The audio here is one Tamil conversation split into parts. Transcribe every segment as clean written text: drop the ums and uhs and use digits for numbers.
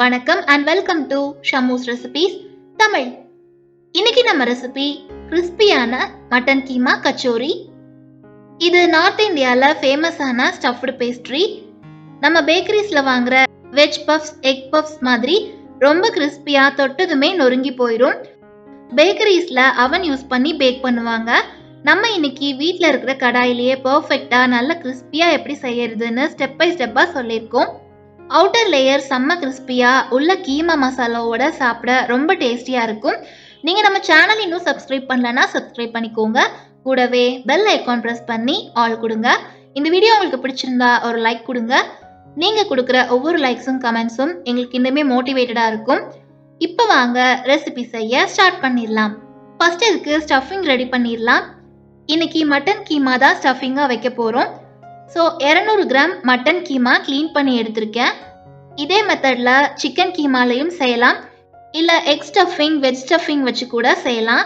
வணக்கம் and welcome to Shamu's recipes Tamil. இன்னைக்கு நம்ம ரெசிபி கிறிஸ்பியான மட்டன் கீமா கச்சோரி. இது நார்த் இந்தியாவில் ஃபேமஸான ஸ்டஃப்டு பேஸ்ட்ரி. நம்ம பேக்கரிஸில் வாங்குற வெஜ் பஃப்ஸ், எக் பஃப்ஸ் மாதிரி ரொம்ப கிறிஸ்பியாக தொட்டதுமே நொறுங்கி போயிடும். பேக்கரிஸில் அவன் யூஸ் பண்ணி பேக் பண்ணுவாங்க. நம்ம இன்னைக்கு வீட்டில் இருக்கிற கடாயிலேயே பர்ஃபெக்டாக நல்ல கிறிஸ்பியாக எப்படி செய்யறதுன்னு ஸ்டெப் பை ஸ்டெப்பாக சொல்லியிருக்கோம். அவுட்டர் லேயர் செம்ம கிறிஸ்பியாக உள்ள கீமா மசாலாவோட சாப்பிட ரொம்ப டேஸ்டியாக இருக்கும். நீங்கள் நம்ம சேனல் இன்னும் சப்ஸ்கிரைப் பண்ணலன்னா சப்ஸ்கிரைப் பண்ணிக்கோங்க. கூடவே பெல் ஐக்கான் ப்ரெஸ் பண்ணி ஆல் கொடுங்க. இந்த வீடியோ உங்களுக்கு பிடிச்சிருந்தா ஒரு லைக் கொடுங்க. நீங்கள் கொடுக்குற ஒவ்வொரு லைக்ஸும் கமெண்ட்ஸும் எங்களுக்கு இன்னுமே மோட்டிவேட்டடாக இருக்கும். இப்போ வாங்க ரெசிபி செய்ய ஸ்டார்ட் பண்ணிடலாம். ஃபர்ஸ்ட் இதுக்கு ஸ்டஃபிங் ரெடி பண்ணிடலாம். இன்னைக்கு மட்டன் கீமா தான் ஸ்டஃபிங்காக வைக்க போகிறோம். So 200 gram mutton keema clean பண்ணி எடுத்திருக்கேன். இதே மெத்தடில் சிக்கன் கீமாலையும் செய்யலாம், இல்லை எக் ஸ்டஃபிங், வெஜ் ஸ்டஃபிங் வச்சு கூட செய்யலாம்.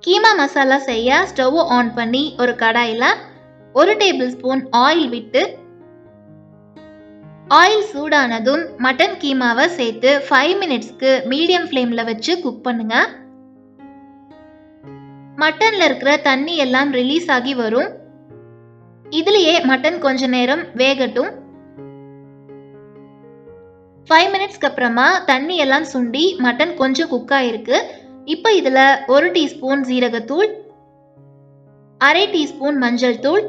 கீமா மசாலா செய்ய ஸ்டவ் ஆன் பண்ணி ஒரு கடாயில் 1 டேபிள் ஸ்பூன் ஆயில் விட்டு, ஆயில் சூடானதும் மட்டன் கீமாவை சேர்த்து 5 மினிட்ஸ்க்கு மீடியம் ஃப்ளேமில் வச்சு குக் பண்ணுங்க. மட்டனில் இருக்கிற தண்ணி எல்லாம் ரிலீஸ் ஆகி வரும். இதுலயே மட்டன் கொஞ்ச நேரம் வேகட்டும். 5 மினிட்ஸ்க்கு அப்புறமா தண்ணி எல்லாம் சுண்டி மட்டன் கொஞ்சம் குக் ஆயிருக்கு. இப்போ இதுல 1 டீஸ்பூன் ஜீரகத்தூள், 1/2 டீஸ்பூன் மஞ்சள் தூள்,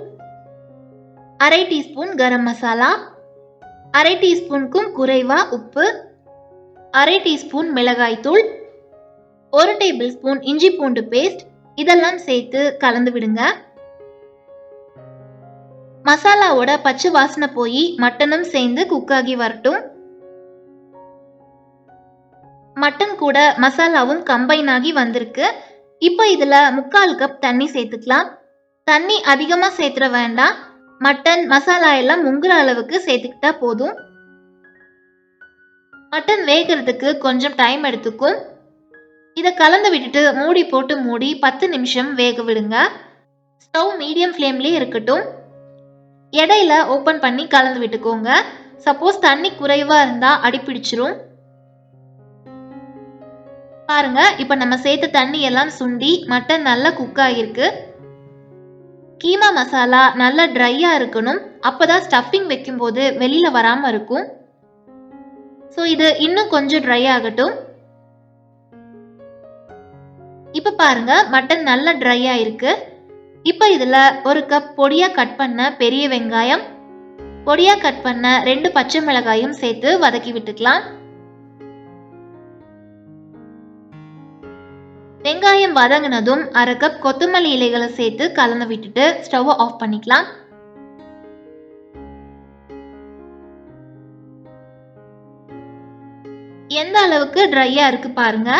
1/2 டீஸ்பூன் கரம் மசாலா, 1/2 டீஸ்பூனுக்கும் குறைவா உப்பு, 1/2 டீஸ்பூன் மிளகாய் தூள், 1 டேபிள் ஸ்பூன் இஞ்சி பூண்டு பேஸ்ட் இதெல்லாம் சேர்த்து கலந்து விடுங்க. மசாலாவோட பச்சை வாசனை போய் மட்டனும் சேர்ந்து குக் ஆகி வரட்டும். மட்டன் கூட மசாலாவும் கம்பைன் ஆகி வந்திருக்கு. இப்போ இதுல 3/4 கப் தண்ணி சேர்த்துக்கலாம். தண்ணி அதிகமா சேர்த்துட வேண்டாம். மட்டன் மசாலா எல்லாம் முங்குற அளவுக்கு சேர்த்துக்கிட்டா போதும். மட்டன் வேகிறதுக்கு கொஞ்சம் டைம் எடுத்துக்கும். இதை கலந்து விட்டுட்டு மூடி போட்டு மூடி 10 நிமிஷம் வேக விடுங்க. ஸ்டவ் மீடியம் ஃப்ளேம்லேயே இருக்கட்டும். இடையில ஓப்பன் பண்ணி கலந்து விட்டுக்கோங்க. சப்போஸ் தண்ணி குறைவா இருந்தா அடிப்பிடிச்சிரும். பாருங்க, இப்ப நம்ம சேர்த்த தண்ணி எல்லாம் சுண்டி மட்டன் நல்லா குக் ஆகிருக்கு. கீமா மசாலா நல்லா ட்ரையா இருக்கணும். அப்பதான் ஸ்டஃபிங் வைக்கும் போது வெளியில வராம இருக்கும். ஸோ இது இன்னும் கொஞ்சம் ட்ரை ஆகட்டும். இப்ப பாருங்க, மட்டன் நல்லா ட்ரை ஆயிருக்கு. இப்போ இதில் 1 கப் பொடியாக கட் பண்ண பெரிய வெங்காயம், பொடியாக கட் பண்ண 2 பச்சை மிளகாயும் சேர்த்து வதக்கி விட்டுக்கலாம். வெங்காயம் வதங்கினதும் 1/2 கப் கொத்தமல்லி இலைகளை சேர்த்து கலந்து விட்டுட்டு ஸ்டவ் ஆஃப் பண்ணிக்கலாம். எந்த அளவுக்கு ட்ரையாக இருக்கு பாருங்க.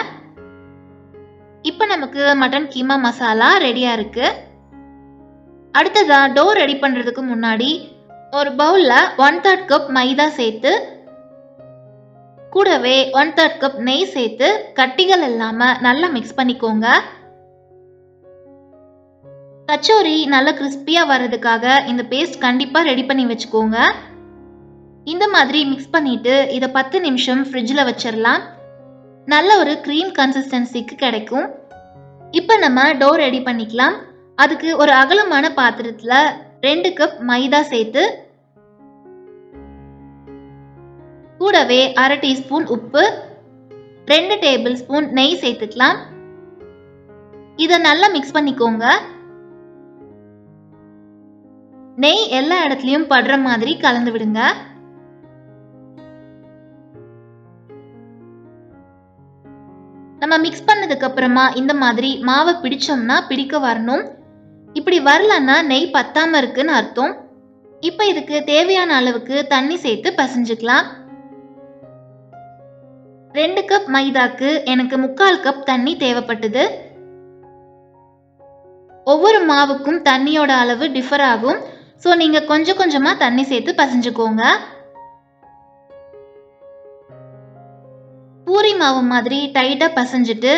இப்போ நமக்கு மட்டன் கீமா மசாலா ரெடியா இருக்கு. அடுத்ததா டோ ரெடி பண்ணுறதுக்கு முன்னாடி ஒரு பவுலில் 1/3 கப் மைதா சேர்த்து, கூடவே 1/3 கப் நெய் சேர்த்து கட்டிகள் இல்லாமல் நல்லா மிக்ஸ் பண்ணிக்கோங்க. கச்சோரி நல்லா கிறிஸ்பியாக வர்றதுக்காக இந்த பேஸ்ட் கண்டிப்பாக ரெடி பண்ணி வச்சுக்கோங்க. இந்த மாதிரி மிக்ஸ் பண்ணிட்டு இதை 10 நிமிஷம் ஃப்ரிட்ஜில் வச்சிடலாம். நல்ல ஒரு க்ரீம் கன்சிஸ்டன்சிக்கு கிடைக்கும். இப்போ நம்ம டோ ரெடி பண்ணிக்கலாம். அதுக்கு ஒரு அகலமான பாத்திரத்துல 2 கப் மைதா சேர்த்து, கூடவே 1/2 டீஸ்பூன் உப்பு, 2 டேபிள் ஸ்பூன் நெய் சேர்த்துக்கலாம். இதை நல்லா மிக்ஸ் பண்ணிக்கோங்க. நெய் எல்லா இடத்துலயும் படுற மாதிரி கலந்து விடுங்க. நம்ம மிக்ஸ் பண்ணதுக்கு அப்புறமா இந்த மாதிரி மாவை பிடிச்சோம்னா பிடிக்க வரணும். இப்படி வரலன்னா நெய் பத்தாம இருக்குன்னு அர்த்தம். இப்போ இதுக்கு தேவையான அளவுக்கு தண்ணி சேர்த்து பசைஞ்சுக்கலாம். 2 கப் மைதாக்கு எனக்கு 3/4 கப் தண்ணி தேவைப்பட்டது. ஒவ்வொரு மாவுக்கும் தண்ணியோட அளவு டிஃபர் ஆகும். ஸோ நீங்க கொஞ்சம் கொஞ்சமா தண்ணி சேர்த்து பசைஞ்சுக்கோங்க. பூரி மாவு மாதிரி டைட்டா பசைஞ்சிட்டு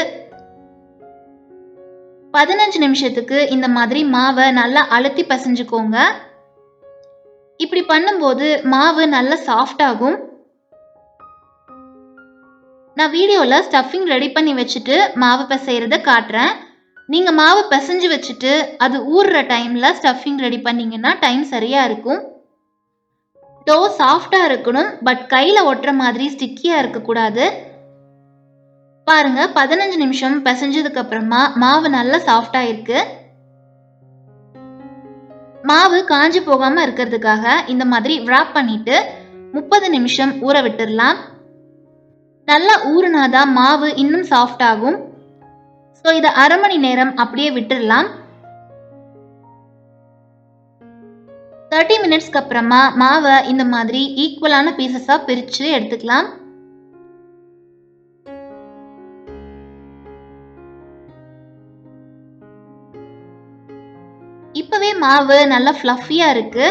15 நிமிஷத்துக்கு இந்த மாதிரி மாவை நல்லா அழுத்தி பசைஞ்சுக்கோங்க. இப்படி பண்ணும்போது மாவு நல்லா சாஃப்ட் ஆகும். நான் வீடியோல ஸ்டஃபிங் ரெடி பண்ணி வச்சுட்டு மாவு பிசைறத காட்டுறேன். நீங்க மாவு பிசைஞ்சு வச்சுட்டு அது ஊறுற டைம்ல ஸ்டஃபிங் ரெடி பண்ணீங்கன்னா டைம் சரியா இருக்கும். டோ சாஃப்டா இருக்கணும், பட் கையில ஒட்டுற மாதிரி ஸ்டிக்கியா இருக்கக்கூடாது. பாருங்க, 15 நிமிஷம் பிசைஞ்சதுக்கு அப்புறமா மாவு நல்லா சாஃப்டா இருக்கு. மாவு காஞ்சி போகாம இருக்கிறதுக்காக இந்த மாதிரி wrap பண்ணிட்டு 30 நிமிஷம் ஊற விட்டுறலாம். நல்லா ஊறுனாதான் மாவு இன்னும் சாஃப்ட் ஆகும். ஸோ இதை 1/2 மணி நேரம் அப்படியே விட்டுறலாம். 30 மினிட்ஸ்க்கு அப்புறமா மாவை இந்த மாதிரி ஈக்குவலான பீசஸா பிரிச்சு எடுத்துக்கலாம். இப்பவே மாவு நல்லா ஃப்ளஃபியா இருக்கு.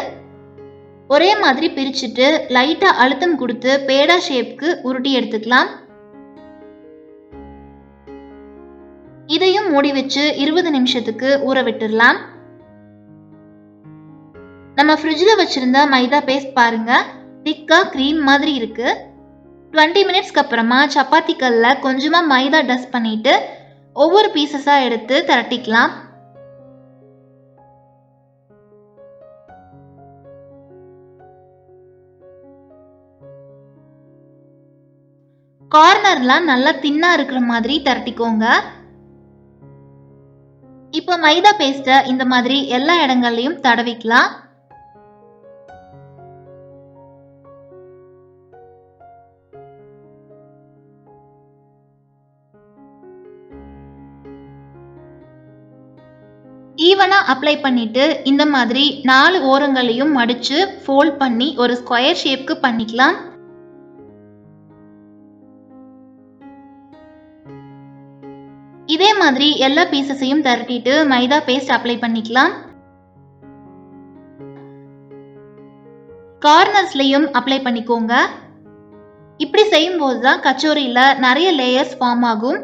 ஒரே மாதிரி பிரிச்சுட்டு லைட்டா அழுத்தம் கொடுத்து பேடா ஷேப்க்கு உருட்டி எடுத்துக்கலாம். இதையும் மூடி வச்சு 20 நிமிஷத்துக்கு ஊற விட்டுறலாம். நம்ம ஃப்ரிட்ஜில் வச்சிருந்த மைதா பேஸ்ட் பாருங்க, திக்கா க்ரீம் மாதிரி இருக்கு. 20 மினிட்ஸ்க்கு அப்புறமா சப்பாத்தி கல்ல கொஞ்சமா மைதா டஸ்ட் பண்ணிட்டு ஒவ்வொரு பீசஸா எடுத்து திரட்டிக்கலாம். கார்னர்லாம் நல்லா தின்னா இருக்கிற மாதிரி திரட்டிக்கோங்க. இப்போ மைதா பேஸ்ட்டை இந்த மாதிரி எல்லா இடங்கள்லயும் தடவிக்கலாம். ஈவனா அப்ளை பண்ணிட்டு இந்த மாதிரி 4 ஓரங்களையும் மடிச்சு ஃபோல்ட் பண்ணி ஒரு ஸ்கொயர் ஷேப்க்கு பண்ணிக்கலாம். இதே மாதிரி எல்லா பீசஸையும் திரட்டிட்டு மைதா பேஸ்ட் அப்ளை பண்ணிக்கலாம். கார்னர்ஸ்லயும் அப்ளை பண்ணிக்கோங்க. இப்படி செய்யும்போது தான் கச்சோரியில நிறைய லேயர்ஸ் ஃபார்ம் ஆகும்,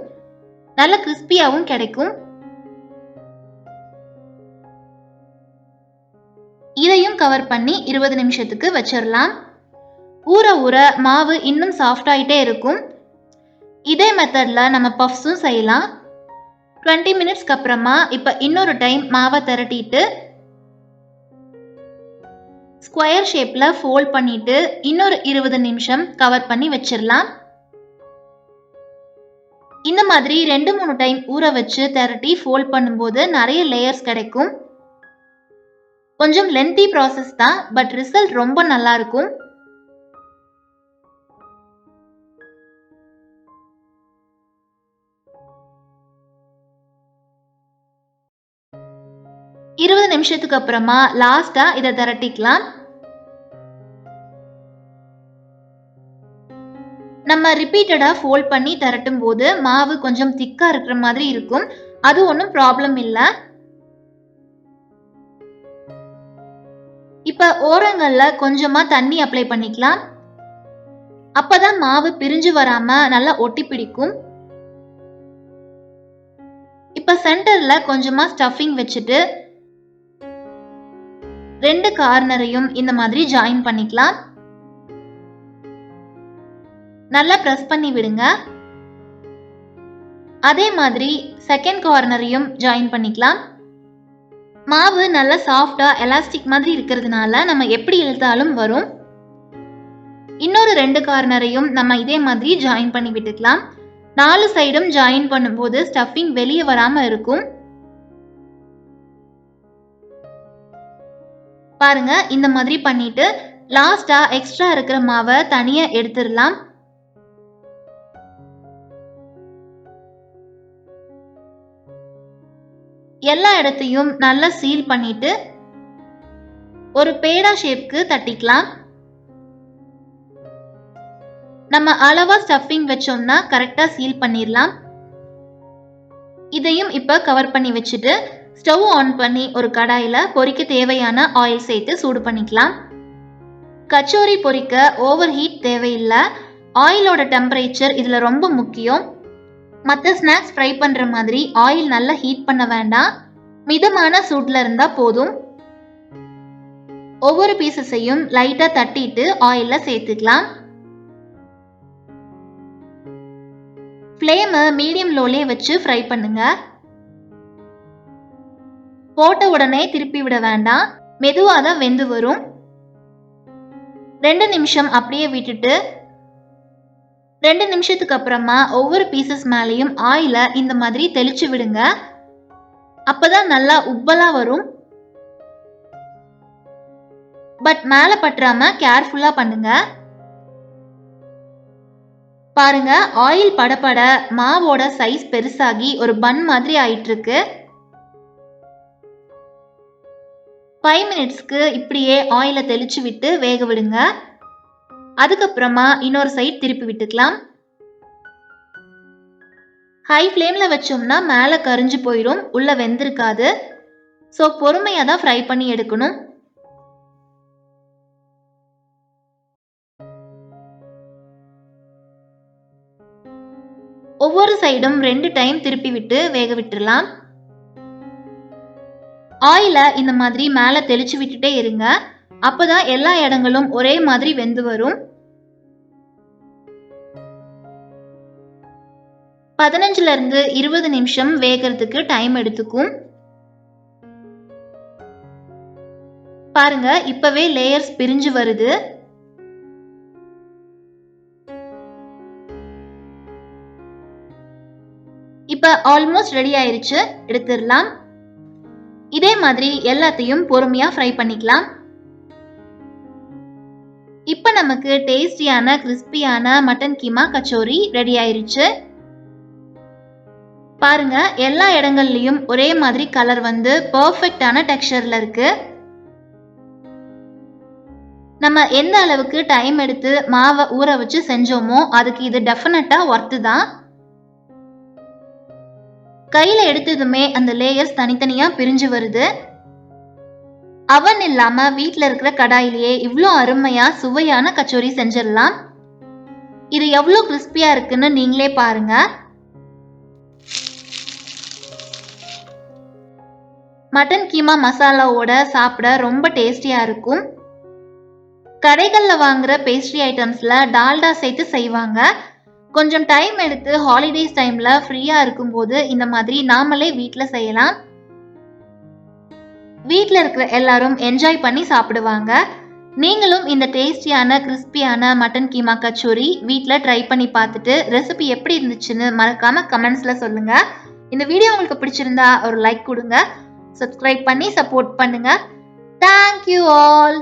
நல்ல கிறிஸ்பியாவும் கிடைக்கும். இதையும் கவர் பண்ணி 20 நிமிஷத்துக்கு வச்சிடலாம். ஊற ஊற மாவு இன்னும் சாஃப்ட் ஆயிட்டே இருக்கும். இதே மெத்தட்ல நம்ம பஃப்ஸும் செய்யலாம். 20 மினிட்ஸ்க்கு அப்புறமா இப்ப இன்னொரு டைம் மாவை திரட்டிட்டு ஸ்கொயர் ஷேப்ல ஃபோல்ட் பண்ணிட்டு இன்னொரு 20 நிமிஷம் கவர் பண்ணி வச்சிடலாம். இந்த மாதிரி 2-3 டைம் ஊற வச்சு திரட்டி ஃபோல்ட் பண்ணும்போது நிறைய லேயர்ஸ் கிடைக்கும். கொஞ்சம் லென்த்தி ப்ராசஸ் தான், பட் ரிசல்ட் ரொம்ப நல்லா இருக்கும். இருபது நிமிஷத்துக்கு அப்புறமா லாஸ்டா இதை திரட்டிக்கலாம். நம்ம ரிப்பீட்டடா ஃபோல்ட் பண்ணி திரட்டும் போது மாவு கொஞ்சம் திக்கா இருக்கிற மாதிரி இருக்கும். அது ஒன்றும் ப்ராப்ளம் இல்லை. இப்ப ஓரங்கள்ல கொஞ்சமா தண்ணி அப்ளை பண்ணிக்கலாம். அப்பதான் மாவு பிரிஞ்சு வராம நல்லா ஒட்டி பிடிக்கும். இப்ப சென்டர்ல கொஞ்சமா ஸ்டஃபிங் வச்சுட்டு 2 கார்னரையும் இந்த மாதிரி ஜாயின் பண்ணிக்கலாம். நல்லா பிரஸ் பண்ணி விடுங்க. அதே மாதிரி செகண்ட் கார்னரையும் ஜாயின் பண்ணிக்கலாம். மாவு நல்லா சாஃப்டா எலாஸ்டிக் மாதிரி இருக்கிறதுனால நம்ம எப்படி இழுத்தாலும் வரும். இன்னொரு 2 கார்னரையும் நம்ம இதே மாதிரி ஜாயின் பண்ணி விட்டுக்கலாம். 4 சைடும் ஜாயின் பண்ணும்போது ஸ்டஃபிங் வெளியே வராம இருக்கும். பாருங்க, இந்த மாதிரி பண்ணிட்டு லாஸ்டா எக்ஸ்ட்ரா இருக்கிற மாவை தனியா எடுத்துடலாம். எல்லா இடத்தையும் நல்லா சீல் பண்ணிட்டு ஒரு பேடா ஷேப்க்கு தட்டிக்கலாம். நம்ம அளவா ஸ்டஃபிங் வச்சோம்னா கரெக்டா சீல் பண்ணிடலாம். இதையும் இப்ப கவர் பண்ணி வச்சுட்டு ஸ்டவ் ஆன் பண்ணி ஒரு கடாயில பொரிக்க தேவையான ஆயில் சேர்த்து சூடு பண்ணிக்கலாம். கச்சோரி பொரிக்க ஓவர் ஹீட் தேவையில்லை. ஆயிலோட டெம்பரேச்சர் இதுல ரொம்ப முக்கியம். மற்ற ஸ்நாக்ஸ் ஃப்ரை பண்ற மாதிரி ஆயில் நல்லா ஹீட் பண்ண வேண்டாம், மிதமான சூட்ல இருந்தா போதும். ஒவ்வொரு பீசஸையும் லைட்டா தட்டிட்டு ஆயில்ல சேர்த்துக்கலாம். ஃப்ளேமை மீடியம் லோலே வச்சு ஃப்ரை பண்ணுங்க. போட்ட உடனே திருப்பி விட வேண்டாம், மெதுவாக தான் வெந்து வரும். 2 நிமிஷம் அப்படியே விட்டுட்டு 2 நிமிஷத்துக்கு அப்புறமா ஒவ்வொரு பீசஸ் மேலேயும் ஆயிலை இந்த மாதிரி தெளிச்சு விடுங்க. அப்பதான் நல்லா உப்பலா வரும். பட் மேலே பற்றாம கேர்ஃபுல்லா பண்ணுங்க. பாருங்க, ஆயில் படபட மாவோட சைஸ் பெருசாகி ஒரு பன் மாதிரி ஆயிட்டு இருக்கு. 5 மினிட்ஸ்க்கு இப்படியே ஆயிலை தெளிச்சு விட்டு வேக விடுங்க. அதுக்கப்புறமா இன்னொரு சைட் திருப்பி விட்டுக்கலாம். ஹை ஃப்ளேம்ல வச்சோம்னா மேலே கரிஞ்சு போயிடும், உள்ள வெந்திருக்காது. ஸோ பொறுமையாக தான் ஃப்ரை பண்ணி எடுக்கணும். ஒவ்வொரு சைடும் 2 டைம் திருப்பி விட்டு வேக விட்டுறலாம். ஆயிலை இந்த மாதிரி மேலே தெளிச்சு விட்டுட்டே இருங்க. அப்பதான் எல்லா இடங்களும் ஒரே மாதிரி வெந்து வரும். 15ல இருந்து 20 நிமிஷம் வேகிறதுக்கு டைம் எடுத்துக்கும். பாருங்க, இப்பவே லேயர்ஸ் பிரிஞ்சு வருது. இப்ப ஆல்மோஸ்ட் ரெடி ஆயிருச்சு, எடுத்துடலாம். இதே மாதிரி எல்லாத்தையும் பொறுமையா ஃப்ரை பண்ணிக்கலாம். இப்ப நமக்கு டேஸ்டியான கிறிஸ்பியான மட்டன் கீமா கச்சோரி ரெடி ஆயிருச்சு. பாருங்க, எல்லா இடங்கள்லயும் ஒரே மாதிரி கலர் வந்து பெர்ஃபெக்ட்டான டெக்ஸ்சர்ல இருக்கு. நம்ம எந்த அளவுக்கு டைம் எடுத்து மாவை ஊற வச்சு செஞ்சோமோ அதுக்கு இது டெஃபினட்டா ஒர்த்து தான். கையில எடுத்ததுமே அந்த லேயர்ஸ் தனித்தனியா பிரிஞ்சு வருது. அவன் இல்லாம வீட்டில் இருக்கிற கடாயிலேயே இவ்வளோ அருமையா சுவையான கச்சோரி செஞ்சிடலாம். இது எவ்வளோ கிறிஸ்பியா இருக்குன்னு நீங்களே பாருங்க. மட்டன் கீமா மசாலாவோட சாப்பிட ரொம்ப டேஸ்டியா இருக்கும். கடைகளில் வாங்குற பேஸ்ட்ரி ஐட்டம்ஸ்ல டால்டா சேர்த்து செய்வாங்க. கொஞ்சம் டைம் எடுத்து ஹாலிடேஸ் டைம்ல ஃப்ரீயா இருக்கும்போது இந்த மாதிரி நாமளே வீட்டில் செய்யலாம். வீட்டில் இருக்கிற எல்லாரும் என்ஜாய் பண்ணி சாப்பிடுவாங்க. நீங்களும் இந்த டேஸ்டியான கிறிஸ்பியான மட்டன் கீமா கச்சோரி வீட்டில் ட்ரை பண்ணி பார்த்துட்டு ரெசிபி எப்படி இருந்துச்சுன்னு மறக்காம கமெண்ட்ஸ்ல சொல்லுங்க. இந்த வீடியோ உங்களுக்கு பிடிச்சிருந்தா ஒரு லைக் கொடுங்க, சப்ஸ்கிரைப் பண்ணி சப்போர்ட் பண்ணுங்க. Thank you all.